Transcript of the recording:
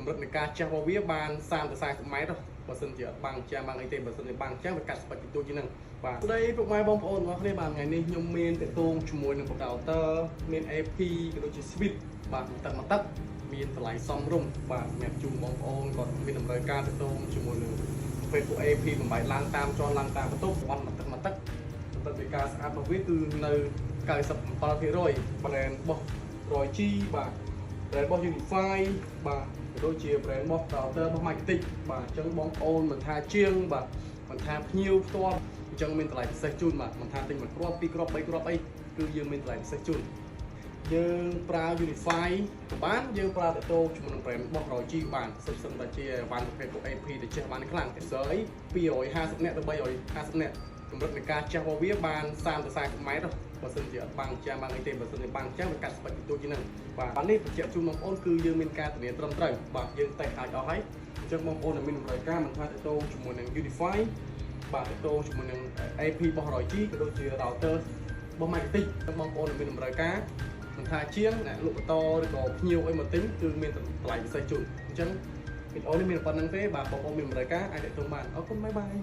កម្រិតនៃការចាស់របស់វាបាន30 ទៅ40ម៉ែត្របើសិនជាបាំងចាំងបាំងអីទេបើសិនជាបាំងចាំងវាកាត់ស្បាច់ពីទូជាងហ្នឹងបាទស្ដីពុកម៉ែបងប្អូនរបស់គ្នាបាទថ្ងៃនេះខ្ញុំមានតេតងជាមួយនឹង router មាន AP ក៏ដូចជា switch បាទមកទឹកមានតម្លៃសមរម្យបាទសម្រាប់ជូនបងប្អូនគាត់មានតម្រូវការតេតងជាមួយនឹង Facebook AP បំបីឡើងតាមជាន់ឡើងតាមបន្ទប់វ៉ាន់មកទឹកទៅពីការស្អាតរបស់វាគឺនៅ 97% brand របស់ 100G បាទ brand របស់ Unify បាទក៏ដូចជា brand របស់ router របស់ Magnetic បាទអញ្ចឹងបងប្អូនមិនថាជាងបាទមិនថាភ្ញៀវផ្ទាល់អញ្ចឹងមានតម្លៃពិសេសជូនបាទមិនថាទិញមួយគ្រាប់ពីរគ្រាប់បីគ្រាប់អីគឺយើងមានតម្លៃពិសេសជូនយើងប្រើ Unify ក៏បានយើងប្រើតេតូជាមួយនឹង brand របស់ 100G បានសិនតែជាវ៉ាន់ប្រភេទ AP ទៅចេះបានខ្លាំងតែស្អី250នាក់ទៅ350នាក់កម្រិតនៃការចាស់របស់វាបាន30 ទៅ40ម៉ែត្របើសិនជាបាំងចាំងបាំងអីទេបើសិនជាបាំងចាំងវាកាត់ស្បាច់ពីទូជាងហ្នឹងបាទនេះបញ្ជាក់ជូនបងប្អូនគឺយើងមានការធានាត្រឹមត្រូវបាទយើងតែអាចអស់ហើយអញ្ចឹងបងប្អូនដែលមានតម្រូវការមិនថាតេតូជាមួយនឹង Unify បាទតេតូជាមួយនឹង AP របស់ 100G ក៏ដូចជា router របស់ Magnetic បងប្អូនដែលមានតម្រូវការមិនថាជាងអ្នកលក់បន្តឬក៏ភ្ញៀវអីមកទិញគឺមានតម្លៃពិសេសជូនអញ្ចឹងវីដេអូនេះមានប៉ុណ្្នឹងទេបាទបងប្អូនមានតម្រូវការអាចទាក់ទងបានអរគុណបាយបាយ